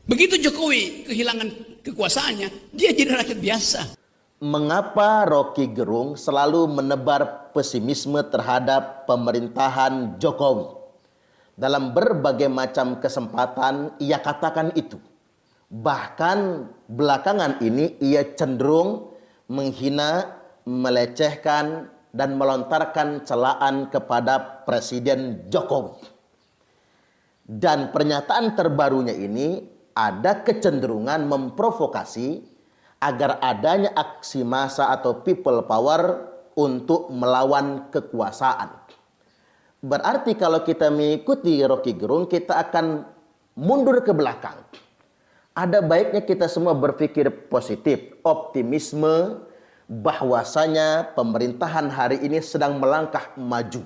Begitu Jokowi kehilangan kekuasaannya, dia jadi rakyat biasa. Mengapa Rocky Gerung selalu menebar pesimisme terhadap pemerintahan Jokowi? Dalam berbagai macam kesempatan ia katakan itu. Bahkan belakangan ini ia cenderung menghina, melecehkan, dan melontarkan celaan kepada Presiden Jokowi. Dan pernyataan terbarunya ini ada kecenderungan memprovokasi agar adanya aksi massa atau people power untuk melawan kekuasaan. Berarti kalau kita mengikuti Rocky Gerung, kita akan mundur ke belakang. Ada baiknya kita semua berpikir positif, optimisme bahwasanya pemerintahan hari ini sedang melangkah maju.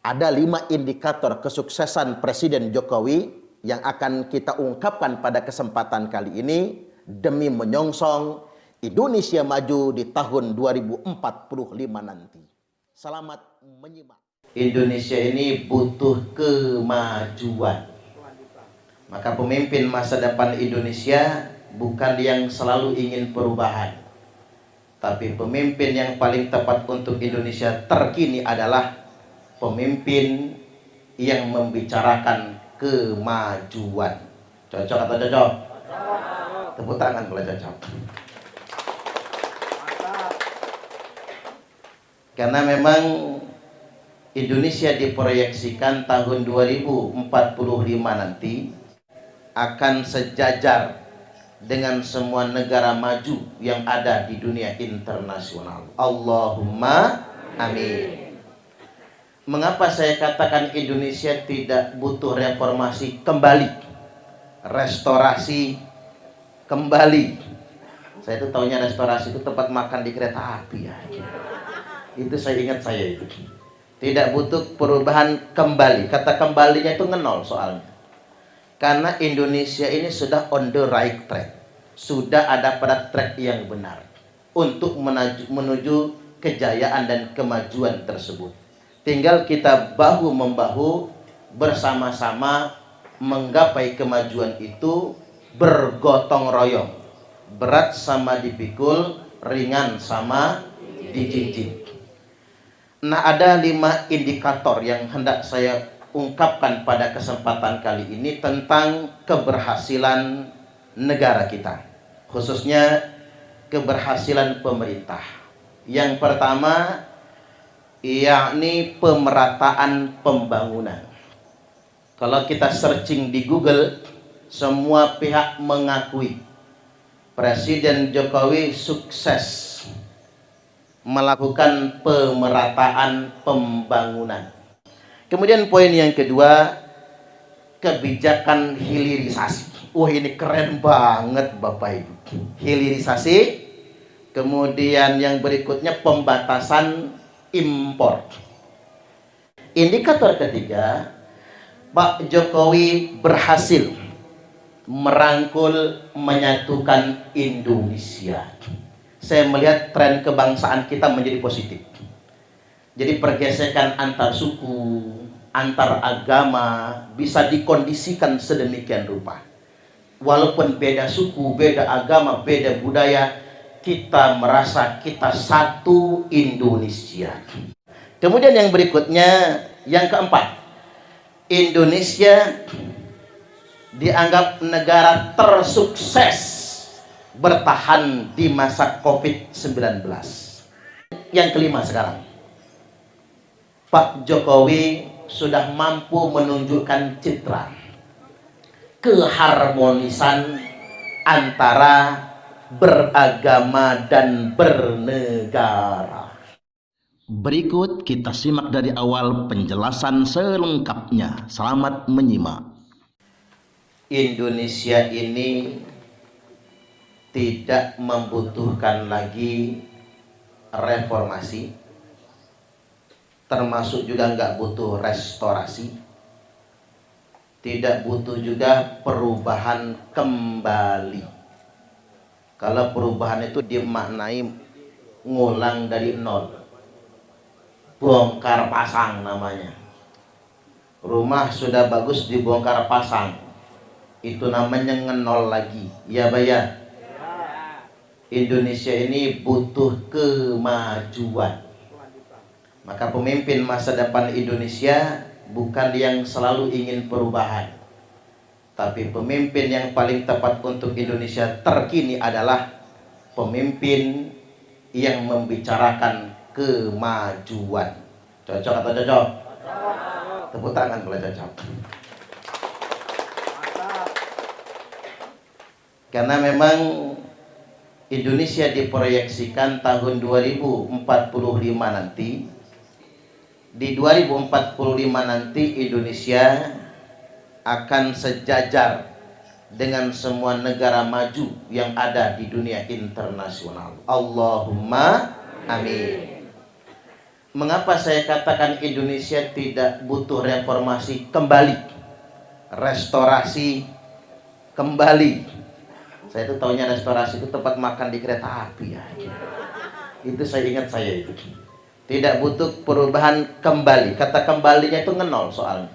Ada 5 indikator kesuksesan Presiden Jokowi yang akan kita ungkapkan pada kesempatan kali ini demi menyongsong Indonesia maju di tahun 2045 nanti. Selamat menyimak. Indonesia ini butuh kemajuan. Maka pemimpin masa depan Indonesia bukan yang selalu ingin perubahan. Tapi pemimpin yang paling tepat untuk Indonesia terkini adalah pemimpin yang membicarakan kemajuan. Cocok atau cocok? Tepuk tangan kalau cocok. Karena memang Indonesia diproyeksikan tahun 2045 nanti akan sejajar dengan semua negara maju yang ada di dunia internasional. Allahumma amin. Mengapa saya katakan Indonesia tidak butuh reformasi kembali, restorasi kembali? Saya itu taunya restorasi itu tempat makan di kereta api ya. Itu saya ingat saya itu. Tidak butuh perubahan kembali. Kata kembalinya itu ngenol soalnya. Karena Indonesia ini sudah on the right track. Sudah ada pada track yang benar untuk menuju kejayaan dan kemajuan tersebut. Tinggal kita bahu-membahu bersama-sama menggapai kemajuan itu, bergotong royong. Berat sama dipikul, ringan sama dijinjing. Nah, ada 5 indikator yang hendak saya ungkapkan pada kesempatan kali ini tentang keberhasilan negara kita, khususnya keberhasilan pemerintah. Yang pertama, yakni pemerataan pembangunan. Kalau kita searching di Google, semua pihak mengakui Presiden Jokowi sukses melakukan pemerataan pembangunan. Kemudian poin yang kedua, kebijakan hilirisasi. Wah, ini keren banget Bapak Ibu. Hilirisasi. Kemudian yang berikutnya pembatasan impor. Indikator ketiga, Pak Jokowi berhasil merangkul, menyatukan Indonesia. Saya melihat tren kebangsaan kita menjadi positif. Jadi pergesekan antar suku, antar agama bisa dikondisikan sedemikian rupa. Walaupun beda suku, beda agama, beda budaya, kita merasa kita satu Indonesia. Kemudian yang berikutnya, yang keempat, Indonesia dianggap negara tersukses bertahan di masa COVID-19. Yang kelima sekarang, Pak Jokowi sudah mampu menunjukkan citra keharmonisan antara beragama dan bernegara. Berikut kita simak dari awal penjelasan selengkapnya. Selamat menyimak. Indonesia ini tidak membutuhkan lagi reformasi, termasuk juga nggak butuh restorasi, tidak butuh juga perubahan kembali. Kalau perubahan itu dimaknai ngulang dari nol, bongkar pasang namanya. Rumah sudah bagus dibongkar pasang, itu namanya ngenol lagi. Ya Baya, Indonesia ini butuh kemajuan. Maka pemimpin masa depan Indonesia bukan yang selalu ingin perubahan, tapi pemimpin yang paling tepat untuk Indonesia terkini adalah pemimpin yang membicarakan kemajuan. Cocok atau cocok? Tepuk tangan kalau cocok. Karena memang Indonesia diproyeksikan tahun 2045 nanti. Di 2045 nanti Indonesia akan sejajar dengan semua negara maju yang ada di dunia internasional. Allahumma amin. Mengapa saya katakan Indonesia tidak butuh reformasi kembali, restorasi kembali? Saya itu taunya restorasi itu tempat makan di kereta api ya. Itu saya ingat saya itu. Tidak butuh perubahan kembali. Kata kembalinya itu ngenol soalnya.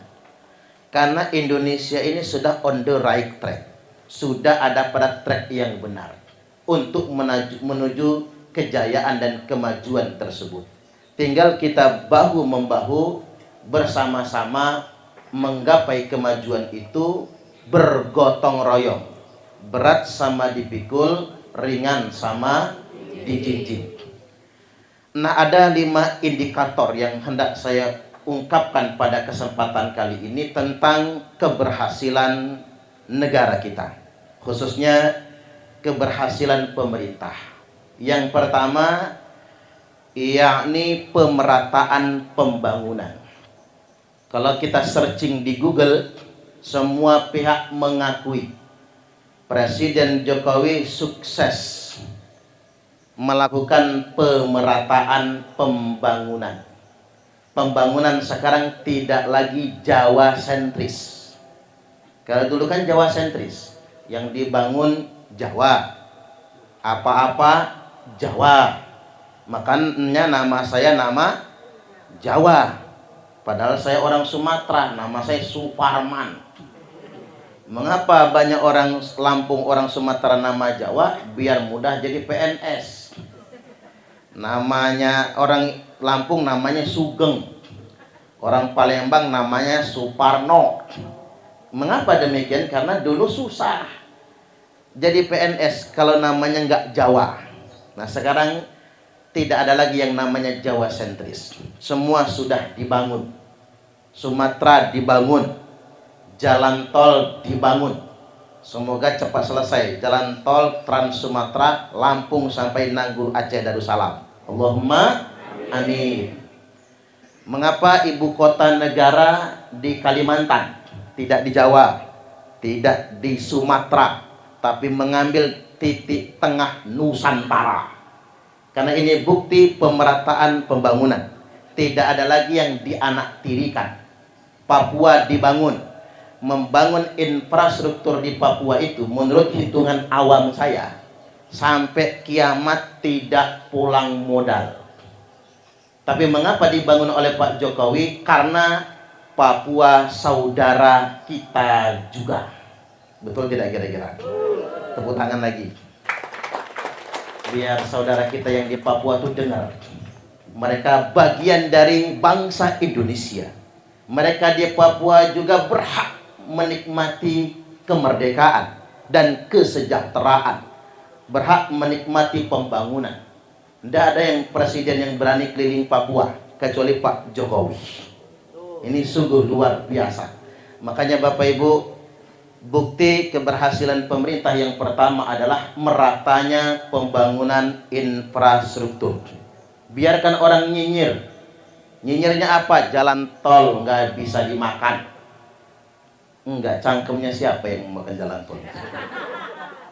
Karena Indonesia ini sudah on the right track. Sudah ada pada track yang benar untuk menuju kejayaan dan kemajuan tersebut. Tinggal kita bahu-membahu bersama-sama menggapai kemajuan itu, bergotong royong. Berat sama dipikul, ringan sama dijinjing. Nah, ada 5 indikator yang hendak saya ungkapkan pada kesempatan kali ini tentang keberhasilan negara kita, khususnya keberhasilan pemerintah. Yang pertama, yakni pemerataan pembangunan. Kalau kita searching di Google, semua pihak mengakui Presiden Jokowi sukses melakukan pemerataan pembangunan. Pembangunan sekarang tidak lagi Jawa sentris. Kalau dulu kan Jawa sentris, yang dibangun Jawa, apa-apa Jawa. Makanya nama saya nama Jawa. Padahal saya orang Sumatera, nama saya Suparman. Mengapa banyak orang Lampung, orang Sumatera nama Jawa? Biar mudah jadi PNS. Namanya orang Lampung namanya Sugeng, orang Palembang namanya Suparno. Mengapa demikian? Karena dulu susah jadi PNS kalau namanya nggak Jawa. Nah, sekarang tidak ada lagi yang namanya Jawa sentris. Semua sudah dibangun. Sumatera dibangun, jalan tol dibangun. Semoga cepat selesai jalan tol Trans Sumatera Lampung sampai Nanggur Aceh Darussalam. Allahumma amin. Mengapa ibu kota negara di Kalimantan, tidak di Jawa, tidak di Sumatera, tapi mengambil titik tengah Nusantara? Karena ini bukti pemerataan pembangunan. Tidak ada lagi yang dianaktirikan. Papua dibangun. Membangun infrastruktur di Papua itu menurut hitungan awam saya sampai kiamat tidak pulang modal. Tapi mengapa dibangun oleh Pak Jokowi? Karena Papua saudara kita juga. Betul tidak kira-kira? Tepuk tangan lagi. Biar saudara kita yang di Papua itu dengar. Mereka bagian dari bangsa Indonesia. Mereka di Papua juga berhak menikmati kemerdekaan dan kesejahteraan, berhak menikmati pembangunan. Tidak ada yang presiden yang berani keliling Papua kecuali Pak Jokowi. Ini sungguh luar biasa. Makanya Bapak Ibu, bukti keberhasilan pemerintah yang pertama adalah meratanya pembangunan infrastruktur. Biarkan orang nyinyir. Nyinyirnya apa? Jalan tol nggak bisa dimakan. Enggak, cangkemnya siapa yang mau makan jalan tol?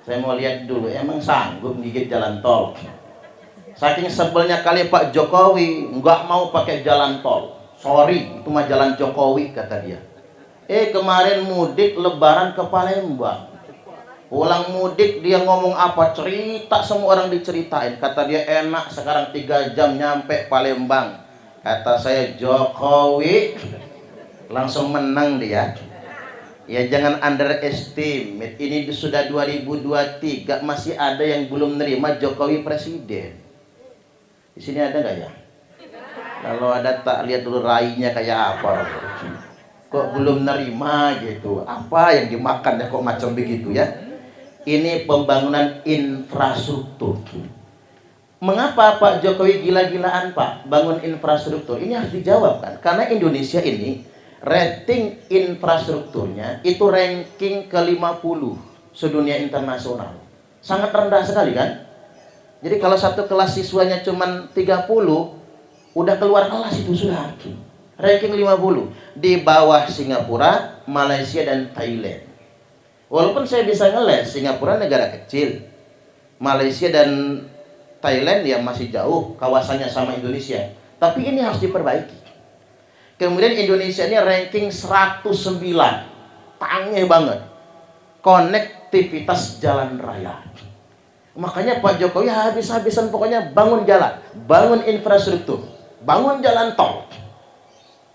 Saya mau lihat dulu, emang sanggup gigit jalan tol? Saking sebelnya kali Pak Jokowi nggak mau pakai jalan tol. Sorry, itu mah jalan Jokowi, kata dia. Kemarin mudik lebaran ke Palembang. Pulang mudik dia ngomong apa? Cerita, semua orang diceritain. Kata dia enak, sekarang 3 jam nyampe Palembang. Kata saya Jokowi langsung menang dia. Ya jangan underestimate. Ini sudah 2023 masih ada yang belum nerima Jokowi presiden. Di sini ada nggak ya? Kalau ada tak lihat dulu rainya kayak apa. Kok belum nerima gitu? Apa yang dimakan ya kok macam begitu ya? Ini pembangunan infrastruktur. Mengapa Pak Jokowi gila-gilaan Pak bangun infrastruktur? Ini harus dijawab kan? Karena Indonesia ini rating infrastrukturnya itu ranking ke-50 sedunia internasional. Sangat rendah sekali kan? Jadi kalau satu kelas siswanya cuma 30, udah keluar kelas itu sudah. Ranking 50 di bawah Singapura, Malaysia dan Thailand. Walaupun saya bisa ngeles, Singapura negara kecil, Malaysia dan Thailand ya masih jauh kawasannya sama Indonesia. Tapi ini harus diperbaiki. Kemudian Indonesia ini ranking 109, tangeh banget. Konektivitas jalan raya. Makanya Pak Jokowi habis-habisan pokoknya bangun jalan, bangun infrastruktur, bangun jalan tol.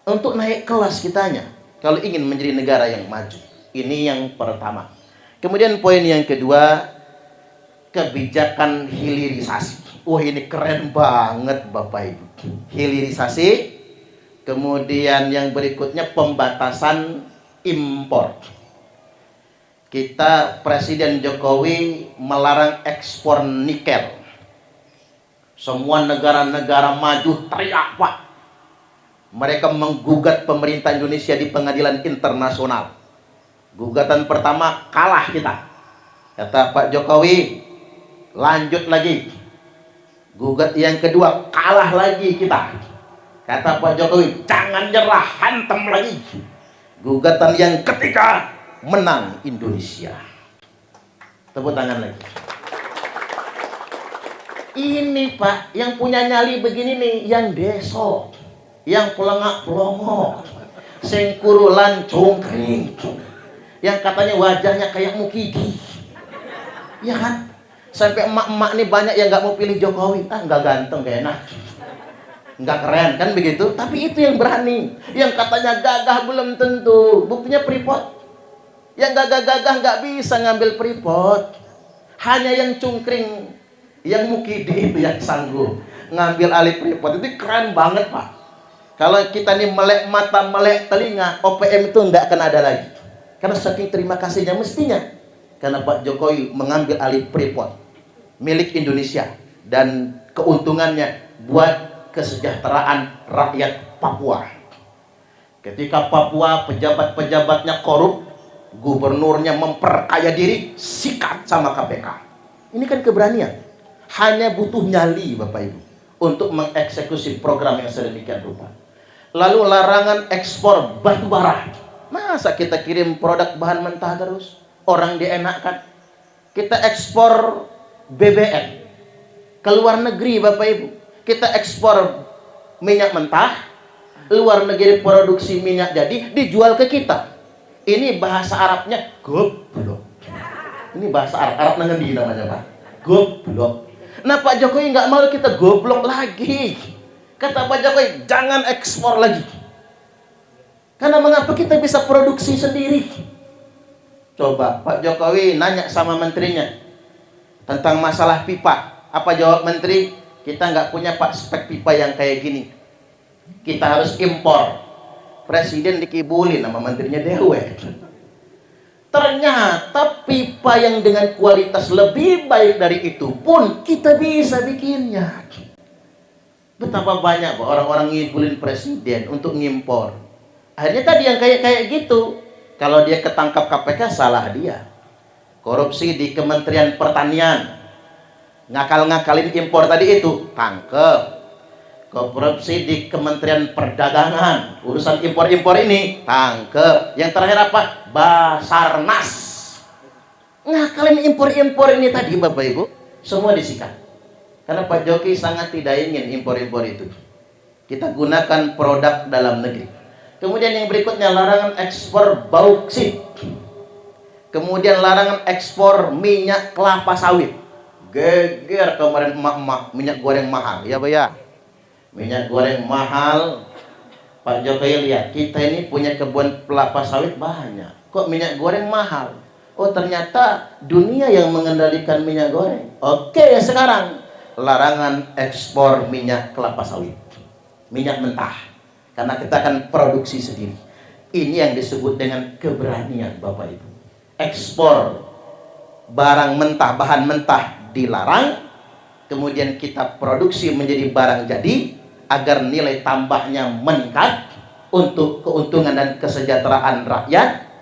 Untuk naik kelas kitanya, kalau ingin menjadi negara yang maju. Ini yang pertama. Kemudian poin yang kedua, kebijakan hilirisasi. Wah ini keren banget Bapak Ibu. Hilirisasi. Kemudian yang berikutnya pembatasan impor. Kita Presiden Jokowi melarang ekspor nikel. Semua negara-negara maju teriak Pak. Mereka menggugat pemerintah Indonesia di pengadilan internasional. Gugatan pertama kalah kita. Kata Pak Jokowi, lanjut lagi. Gugat yang kedua kalah lagi kita. Kata Pak Jokowi, jangan nyerah, hantam lagi. Gugatan yang ketiga, menang Indonesia. Tepuk tangan lagi. Ini Pak, yang punya nyali begini nih, yang deso, yang pelengak pelongok, sengkurulan cungkring, yang katanya wajahnya kayak Mukidi. Ya kan? Sampai emak-emak nih banyak yang nggak mau pilih Jokowi. Ah, nggak ganteng, nggak enak, nggak keren kan begitu. Tapi itu yang berani. Yang katanya gagah belum tentu. Buktinya Freeport. Yang gagah-gagah nggak bisa ngambil Freeport. Hanya yang cungkring, yang Mukidi itu yang sanggup ngambil alih Freeport. Itu keren banget Pak. Kalau kita nih melek mata, melek telinga, OPM itu nggak akan ada lagi. Karena saking terima kasihnya mestinya. Karena Pak Jokowi mengambil alih Freeport milik Indonesia. Dan keuntungannya buat kesejahteraan rakyat Papua. Ketika Papua pejabat-pejabatnya korup, gubernurnya memperkaya diri, sikat sama KPK. Ini kan keberanian. Hanya butuh nyali Bapak Ibu untuk mengeksekusi program yang sedemikian rupa. Lalu larangan ekspor batu bara. Masa kita kirim produk bahan mentah terus? Orang dienakkan. Kita ekspor BBM ke luar negeri Bapak Ibu. Kita ekspor minyak mentah, luar negeri produksi minyak jadi, dijual ke kita. Ini bahasa Arabnya goblok. Ini bahasa Arab, Arab nangendi namanya Pak. Goblok. Nah Pak Jokowi nggak mau kita goblok lagi. Kata Pak Jokowi, jangan ekspor lagi. Karena mengapa kita bisa produksi sendiri? Coba Pak Jokowi nanya sama menterinya tentang masalah pipa. Apa jawab menteri? Kita nggak punya Pak spek pipa yang kayak gini. Kita harus impor. Presiden dikibulin sama menterinya dewe. Ternyata pipa yang dengan kualitas lebih baik dari itu pun kita bisa bikinnya. Betapa banyak orang-orang ngibulin presiden untuk ngimpor. Akhirnya tadi yang kayak gitu. Kalau dia ketangkap KPK salah dia. Korupsi di Kementerian Pertanian. Ngakal-ngakalin impor tadi itu, tangkep. Korupsi di Kementerian Perdagangan, urusan impor-impor ini, tangkep. Yang terakhir apa? Basarnas. Ngakalin impor-impor ini tadi Bapak Ibu, semua disikat. Karena Pak Jokowi sangat tidak ingin impor-impor itu. Kita gunakan produk dalam negeri. Kemudian yang berikutnya larangan ekspor bauksit. Kemudian larangan ekspor minyak kelapa sawit. Geger kemarin emak-emak minyak goreng mahal. Ya Pak ya. Minyak goreng mahal. Pak Jokowi lihat, kita ini punya kebun kelapa sawit banyak. kok minyak goreng mahal? Oh ternyata dunia yang mengendalikan minyak goreng. Oke, sekarang larangan ekspor minyak kelapa sawit, minyak mentah, karena kita akan produksi sendiri. Ini yang disebut dengan keberanian Bapak Ibu. Ekspor barang mentah, bahan mentah dilarang, kemudian kita produksi menjadi barang jadi agar nilai tambahnya meningkat untuk keuntungan dan kesejahteraan rakyat.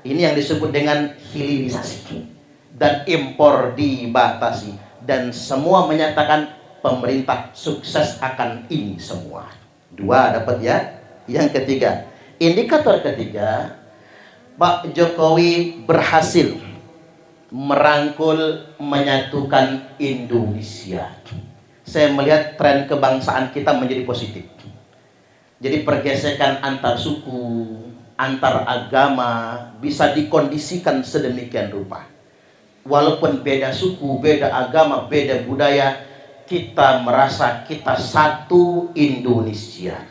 Ini yang disebut dengan hilirisasi. Dan impor dibatasi. Dan semua menyatakan pemerintah sukses akan ini semua. 2 dapat ya. Yang ketiga, indikator ketiga, Pak Jokowi berhasil merangkul, menyatukan Indonesia. Saya melihat tren kebangsaan kita menjadi positif. Jadi pergesekan antar suku, antar agama bisa dikondisikan sedemikian rupa. Walaupun beda suku, beda agama, beda budaya, kita merasa kita satu Indonesia.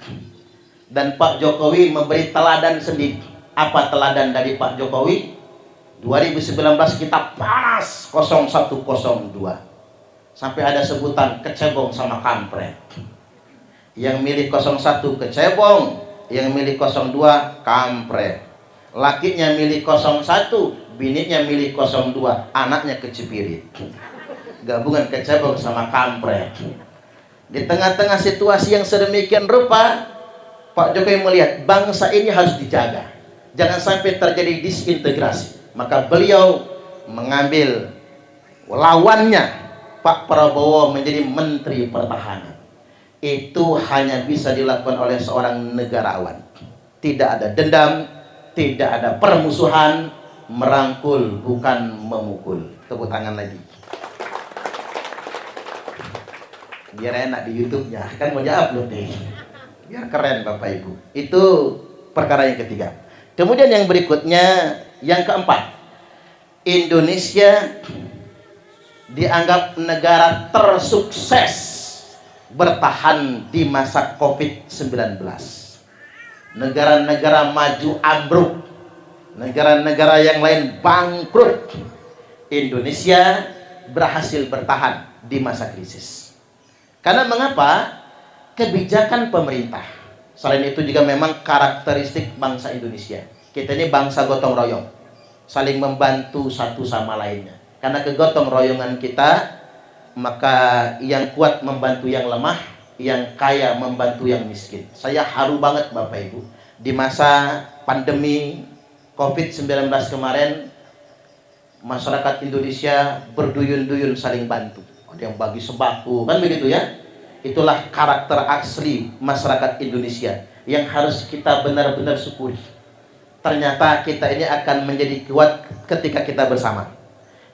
Dan Pak Jokowi memberi teladan sendiri. Apa teladan dari Pak Jokowi? 2019 kita panas 0102. Sampai ada sebutan kecebong sama kampret. Yang milih 01 kecebong, yang milih 02 kampret. Lakinya milih 01, bininya milih 02, anaknya kecipirit. Gabungan kecebong sama kampret. Di tengah-tengah situasi yang sedemikian rupa, Pak Jokowi melihat bangsa ini harus dijaga. Jangan sampai terjadi disintegrasi. Maka beliau mengambil lawannya, Pak Prabowo, menjadi Menteri Pertahanan. Itu hanya bisa dilakukan oleh seorang negarawan. Tidak ada dendam, tidak ada permusuhan, merangkul bukan memukul. Tepuk tangan lagi. Biar enak di YouTube-nya, kan mau upload nih. Biar keren Bapak Ibu. Itu perkara yang ketiga. Kemudian yang berikutnya, yang keempat, Indonesia dianggap negara tersukses bertahan di masa COVID-19. Negara-negara maju ambruk, negara-negara yang lain bangkrut. Indonesia berhasil bertahan di masa krisis. Karena mengapa? Kebijakan pemerintah. Selain itu juga memang karakteristik bangsa Indonesia. Kita ini bangsa gotong royong, saling membantu satu sama lainnya. Karena kegotong royongan kita, maka yang kuat membantu yang lemah, yang kaya membantu yang miskin. Saya haru banget Bapak Ibu, di masa pandemi COVID-19 kemarin, masyarakat Indonesia berduyun-duyun saling bantu. Ada yang bagi sembako, kan begitu ya. Itulah karakter asli masyarakat Indonesia yang harus kita benar-benar syukuri. Ternyata kita ini akan menjadi kuat ketika kita bersama,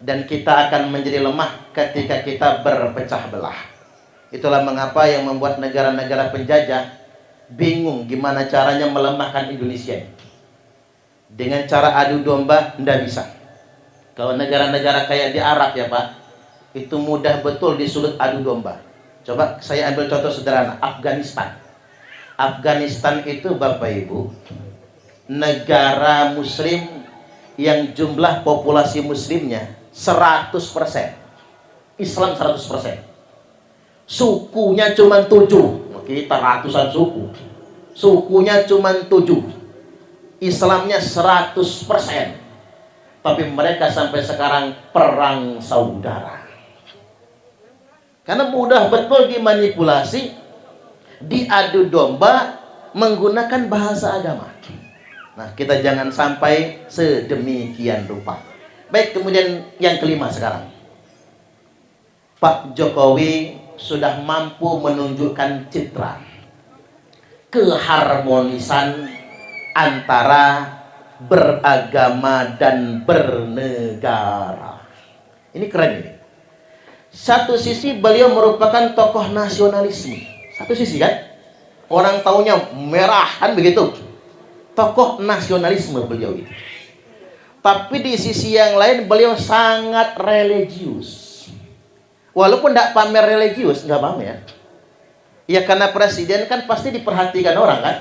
dan kita akan menjadi lemah ketika kita berpecah belah. Itulah mengapa yang membuat negara-negara penjajah bingung gimana caranya melemahkan Indonesia. Dengan cara adu domba tidak bisa. Kalau negara-negara kayak di Arab ya Pak, itu mudah betul disulut adu domba. Coba saya ambil contoh sederhana, Afghanistan. Afghanistan itu Bapak Ibu, negara muslim yang jumlah populasi muslimnya 100%, Islam 100%. Sukunya cuma 7, kita ratusan suku. Sukunya cuma 7, Islamnya 100%. Tapi mereka sampai sekarang perang saudara. Karena mudah betul dimanipulasi, diadu domba menggunakan bahasa agama. Nah, kita jangan sampai sedemikian rupa. Baik, kemudian yang kelima sekarang. Pak Jokowi sudah mampu menunjukkan citra keharmonisan antara beragama dan bernegara. Ini keren ini. Satu sisi beliau merupakan tokoh nasionalisme. Satu sisi kan, orang taunya merah kan begitu. Tokoh nasionalisme beliau itu. Tapi di sisi yang lain beliau sangat religius. Walaupun tidak pamer religius, nggak pamer. Ya karena presiden kan pasti diperhatikan orang kan.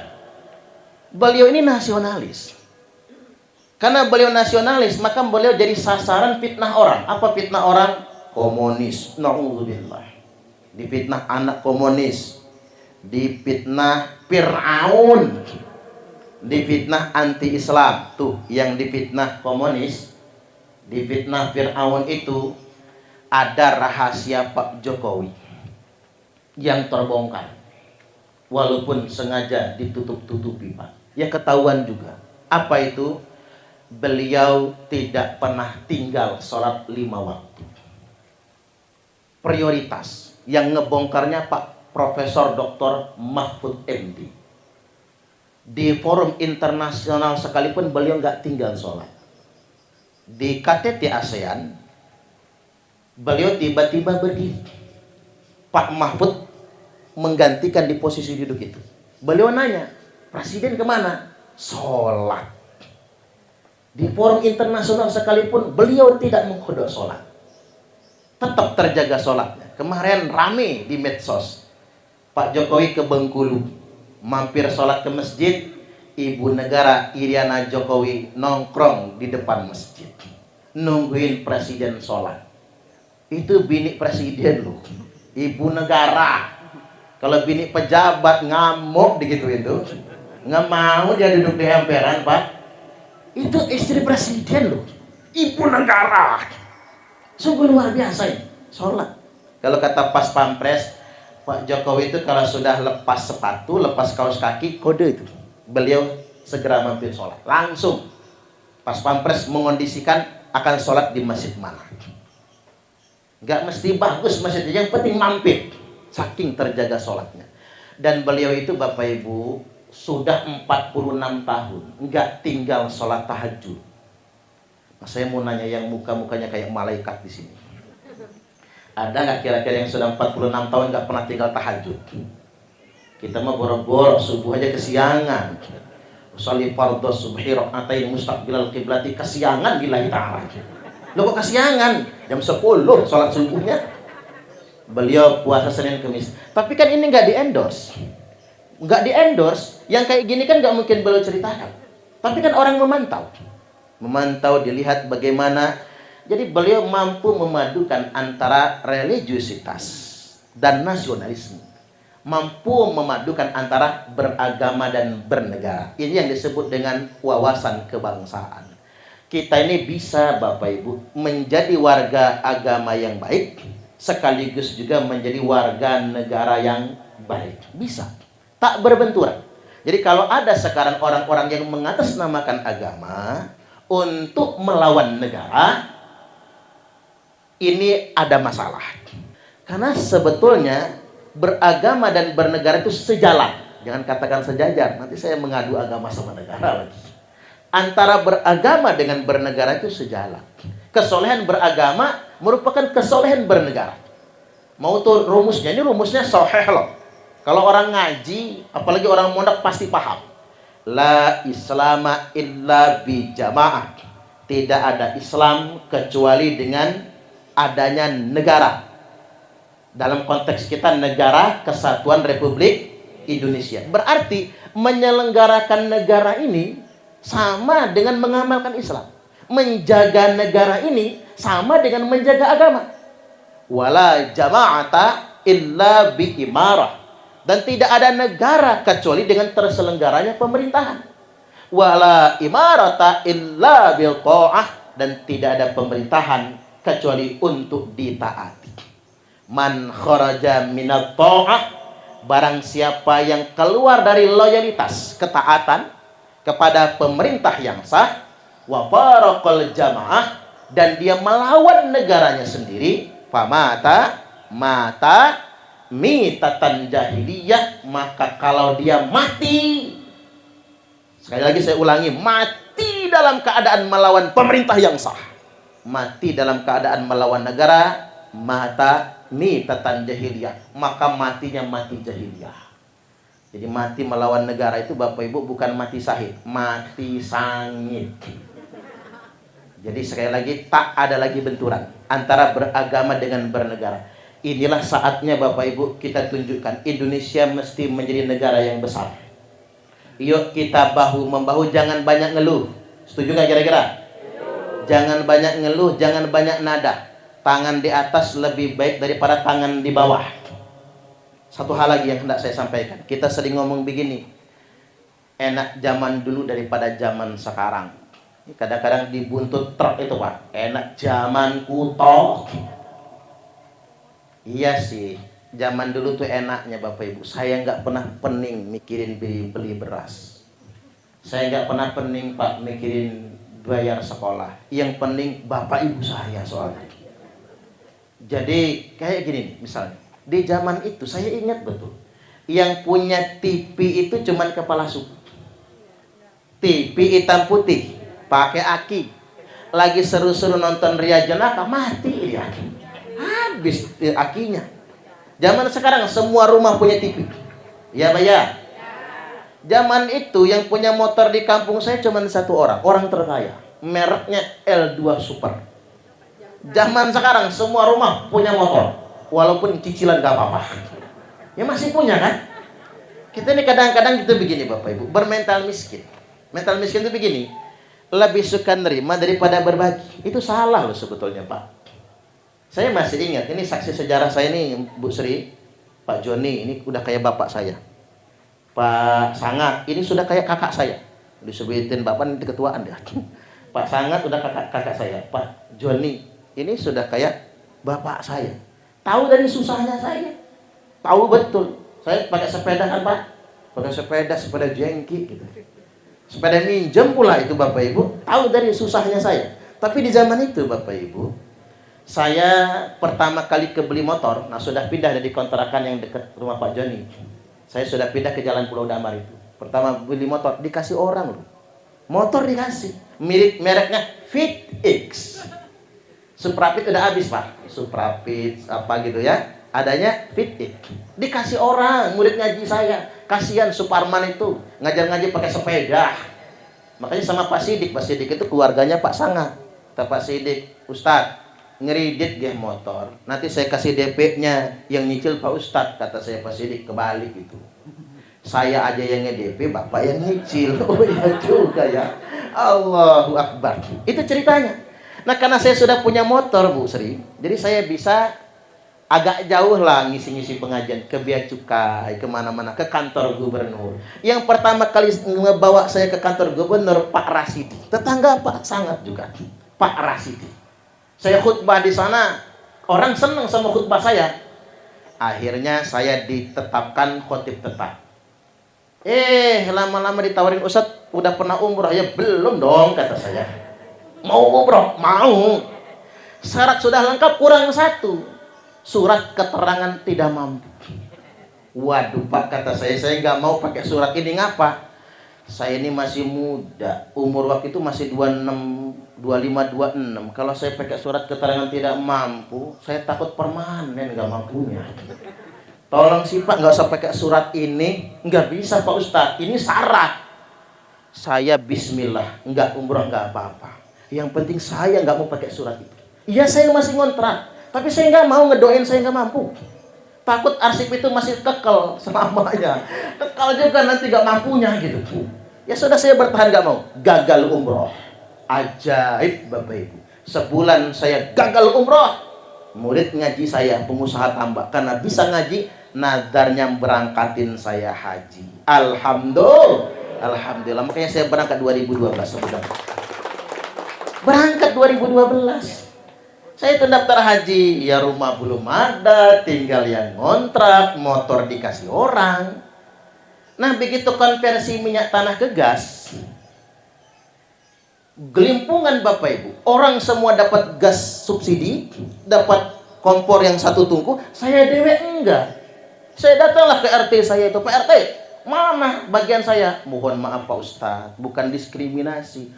Beliau ini nasionalis. Karena beliau nasionalis, maka beliau jadi sasaran fitnah orang. Apa fitnah orang? Komunis. Na'udzubillah. Difitnah anak komunis. Difitnah Fir'aun. Difitnah anti-Islam. Tuh, yang difitnah komunis, difitnah Fir'aun itu ada rahasia Pak Jokowi yang terbongkar. Walaupun sengaja ditutup-tutupi, Pak. Ya ketahuan juga. Apa itu? Beliau tidak pernah tinggal sholat 5 waktu. Prioritas. Yang ngebongkarnya Pak Profesor Dr. Mahfud MD. Di forum internasional sekalipun beliau nggak tinggal sholat. Di KTT ASEAN, beliau tiba-tiba berdiri. Pak Mahfud menggantikan di posisi duduk itu. Beliau nanya, Presiden kemana? Sholat. Di forum internasional sekalipun beliau tidak mengkodok sholat. Tetap terjaga sholatnya. Kemarin rame di medsos. Pak Jokowi ke Bengkulu, mampir sholat ke masjid. Ibu negara Iriana Jokowi nongkrong di depan masjid, nungguin presiden sholat. Itu bini presiden loh, ibu negara. Kalau bini pejabat ngamuk digituin tuh, nggak mau dia duduk di emperan, Pak. Itu istri presiden loh, ibu negara. Sungguh luar biasa ya, sholat. Kalau kata Pas Pampres, Pak Jokowi itu kalau sudah lepas sepatu, lepas kaos kaki, kode itu. Beliau segera mampir sholat. Langsung Pas Pampres mengondisikan akan sholat di masjid mana. Gak mesti bagus masjidnya, yang penting mampir. Saking terjaga sholatnya. Dan beliau itu Bapak Ibu sudah 46 tahun nggak tinggal sholat tahajud. Nah, saya mau nanya yang muka-mukanya kayak malaikat di sini. Ada nggak kira-kira yang sudah 46 tahun nggak pernah tinggal tahajud? Kita mah boro-boro subuh aja kesiangan. Sholli fardhu subhi rakaatain mustaqbilal qiblati, kesiangan billahi ta'ala. Lo kok kesiangan? Jam 10 sholat subuhnya. Beliau puasa Senin Kamis. Tapi kan ini nggak di-endorse. Nggak di-endorse. Yang kayak gini kan nggak mungkin beliau ceritakan. Tapi kan orang memantau. Memantau, dilihat bagaimana. Jadi beliau mampu memadukan antara religiusitas dan nasionalisme. Mampu memadukan antara beragama dan bernegara. Ini yang disebut dengan wawasan kebangsaan. Kita ini bisa Bapak Ibu menjadi warga agama yang baik, sekaligus juga menjadi warga negara yang baik. Bisa. Tak berbenturan. Jadi kalau ada sekarang orang-orang yang mengatasnamakan agama untuk melawan negara, ini ada masalah. Karena sebetulnya beragama dan bernegara itu sejalan. Jangan katakan sejajar, nanti saya mengadu agama sama negara lagi. Antara beragama dengan bernegara itu sejalan. Kesolehan beragama merupakan kesolehan bernegara. Mau tuh rumusnya, ini rumusnya sahih loh. Kalau orang ngaji, apalagi orang mondok pasti paham. La islama illa bi jamaah. Tidak ada Islam kecuali dengan adanya negara. Dalam konteks kita negara Kesatuan Republik Indonesia. Berarti menyelenggarakan negara ini sama dengan mengamalkan Islam. Menjaga negara ini sama dengan menjaga agama. Wala jama'ata illa bi imarah. Dan tidak ada negara kecuali dengan terselenggaranya pemerintahan. Wala imarata illa bil ta'ah. Dan tidak ada pemerintahan kecuali untuk ditaati. Man kharaja minat ta'ah, barang siapa yang keluar dari loyalitas ketaatan kepada pemerintah yang sah, wa faraqal jamaah, dan dia melawan negaranya sendiri, famata mata mitatan jahiliyah, maka kalau dia mati, sekali lagi saya ulangi, mati dalam keadaan melawan pemerintah yang sah, mati dalam keadaan melawan negara, mata mitatan jahiliyah, maka matinya mati jahiliyah. Jadi mati melawan negara itu Bapak Ibu bukan mati syahid, mati sangit. Jadi sekali lagi tak ada lagi benturan antara beragama dengan bernegara. Inilah saatnya Bapak Ibu kita tunjukkan Indonesia mesti menjadi negara yang besar. Yuk kita bahu membahu, jangan banyak ngeluh. Setuju nggak kira-kira? Jangan banyak ngeluh, jangan banyak nada. Tangan di atas lebih baik daripada tangan di bawah. Satu hal lagi yang hendak saya sampaikan. Kita sering ngomong begini, enak zaman dulu daripada zaman sekarang. Kadang-kadang dibuntut truk itu Pak, enak zaman kutok. Iya sih, zaman dulu tuh enaknya Bapak Ibu. Saya nggak pernah pening mikirin beli beras. Saya nggak pernah pening Pak mikirin bayar sekolah. Yang penting Bapak Ibu saya soalnya. Jadi kayak gini misalnya, di zaman itu saya ingat betul, yang punya TV itu cuman kepala suku. TV hitam putih, pakai aki. Lagi seru-seru nonton Ria Jenaka, mati dia. Habis akinya. Zaman sekarang semua rumah punya TV. Ya Pak ya. Zaman itu yang punya motor di kampung saya cuma satu orang, orang terkaya. Mereknya L2 Super. Zaman sekarang semua rumah punya motor, walaupun cicilan gak apa-apa. Ya masih punya kan? Kita ini kadang-kadang gitu begini Bapak Ibu, bermental miskin. Mental miskin itu begini, lebih suka nerima daripada berbagi. Itu salah loh sebetulnya Pak. Saya masih ingat, ini saksi sejarah saya ini Bu Sri, Pak Joni, ini udah kayak bapak saya. Pak Sangat, ini sudah kayak kakak saya. Disebutin bapak nanti ketuaan dia. Pak Sangat udah kakak saya. Pak Joni, ini sudah kayak bapak saya. Tahu dari susahnya saya. Tahu betul. Saya pakai sepeda kan Pak. Pakai sepeda jengki gitu. Sepeda minjem pula itu Bapak Ibu. Tahu dari susahnya saya. Tapi di zaman itu Bapak Ibu, saya pertama kali kebeli motor. Nah sudah pindah dari kontrakan yang dekat rumah Pak Joni. Saya sudah pindah ke Jalan Pulau Damar itu. Pertama beli motor dikasih orang loh. Motor dikasih. Mereknya Fit X. Suprapit udah habis Pak. Suprapit apa gitu ya. Adanya Fit X. Dikasih orang, murid ngaji saya. Kasihan Suparman itu ngajar-ngaji pakai sepeda. Makanya sama Pak Sidik itu keluarganya Pak Sangat. Kata Pak Sidik, Ustadz, ngeridit dia motor. Nanti saya kasih DP-nya, yang nyicil Pak Ustadz. Kata saya Pak Sidik, kebalik itu. Saya aja yang nge-DP, Bapak yang nyicil. Oh iya juga ya. Allahu Akbar. Itu ceritanya. Nah karena saya sudah punya motor Bu Sri, jadi saya bisa agak jauh lah ngisi-ngisi pengajian ke Bea Cukai, kemana-mana, ke kantor gubernur. Yang pertama kali ngebawa saya ke kantor gubernur Pak Rasidi, tetangga Pak Sangat juga, Pak Rasidi. Saya khutbah di sana, orang senang sama khutbah saya. Akhirnya saya ditetapkan khotib tetap. Lama-lama ditawarin, Ustadz udah pernah umroh? Ya belum dong kata saya. Mau umroh? Mau. Syarat sudah lengkap, kurang satu, surat keterangan tidak mampu. Waduh Pak kata saya nggak mau pakai surat ini. Ngapa? Saya ini masih muda, umur waktu itu masih 25, 26. Kalau saya pakai surat keterangan tidak mampu, saya takut permanen nggak mampunya. Tolong sih Pak, nggak usah pakai surat ini. Nggak bisa Pak Ustadz, ini syarat. Saya bismillah, nggak umroh nggak apa-apa. Yang penting saya nggak mau pakai surat itu. Iya saya masih ngontrak, tapi saya nggak mau ngedoain saya nggak mampu. Takut arsip itu masih kekel selamanya. Kekal juga nanti nggak mampunya gitu. Ya sudah saya bertahan nggak mau. Gagal umroh. Ajaib Bapak Ibu. Sebulan saya gagal umroh. Murid ngaji saya pengusaha tambak, karena bisa ngaji, nadarnya berangkatin saya haji. Alhamdulillah. Makanya saya berangkat 2012 sebulan. Berangkat 2012. Saya itu daftar haji, ya rumah belum ada, tinggal yang ngontrak, motor dikasih orang. Nah begitu konversi minyak tanah ke gas, gelimpungan Bapak Ibu. Orang semua dapat gas subsidi, dapat kompor yang satu tungku, saya dewek enggak. Saya datanglah ke RT saya itu, Pak RT, mana bagian saya? Mohon maaf Pak Ustadz, bukan diskriminasi.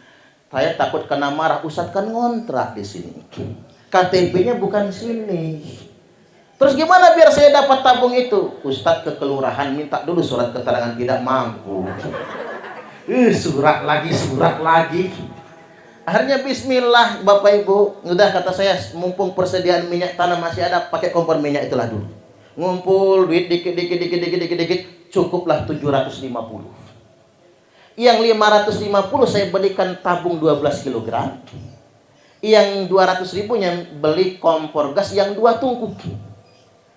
Saya takut kena marah, Ustadz kan ngontrak di sini. KTP-nya bukan sini. Terus gimana biar saya dapat tabung itu? Ustadz ke kelurahan minta dulu surat keterangan tidak mampu. Surat lagi. Akhirnya bismillah Bapak Ibu, udah kata saya, mumpung persediaan minyak tanah masih ada, pakai kompor minyak itulah dulu. Ngumpul duit dikit, cukuplah 750. Yang 550 saya belikan tabung 12 kg. Yang 200.000-nya beli kompor gas yang 2 tungku.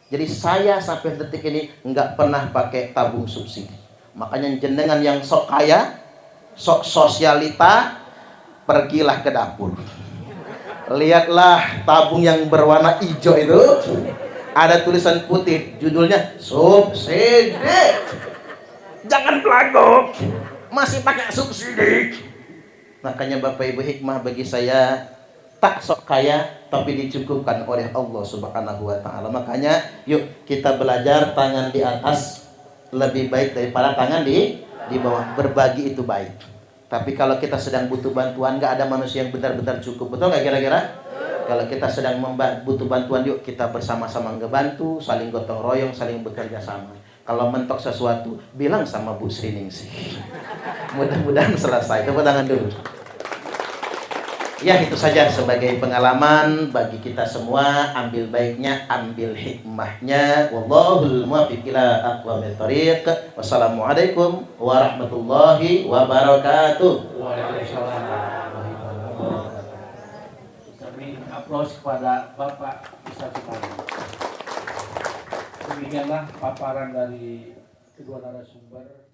Jadi saya sampai detik ini nggak pernah pakai tabung subsidi. Makanya jenengan yang sok kaya, sok sosialita, pergilah ke dapur. Lihatlah tabung yang berwarna hijau itu, ada tulisan putih, judulnya subsidi. Jangan pelagok, masih pakai subsidi. Makanya Bapak Ibu, hikmah bagi saya, tak sok kaya tapi dicukupkan oleh Allah Subhanahu wa taala. Makanya yuk kita belajar tangan di atas lebih baik daripada tangan di bawah. Berbagi itu baik. Tapi kalau kita sedang butuh bantuan, nggak ada manusia yang benar-benar cukup. Betul nggak kira-kira? Kalau kita sedang butuh bantuan, yuk kita bersama-sama ngebantu, saling gotong royong, saling bekerja sama. Kalau mentok sesuatu, bilang sama Bu Sri Ningsih. Mudah-mudahan selesai. Tepuk tangan dulu. Ya, itu saja sebagai pengalaman bagi kita semua. Ambil baiknya, ambil hikmahnya. Wallahul muwaffiq ila aqwamit thoriq. Wassalamualaikum warahmatullahi wabarakatuh. Waalaikumsalam warahmatullahi wabarakatuh. Kami aplaus kepada Bapak Ustaz Supari. Demikianlah paparan dari kedua narasumber.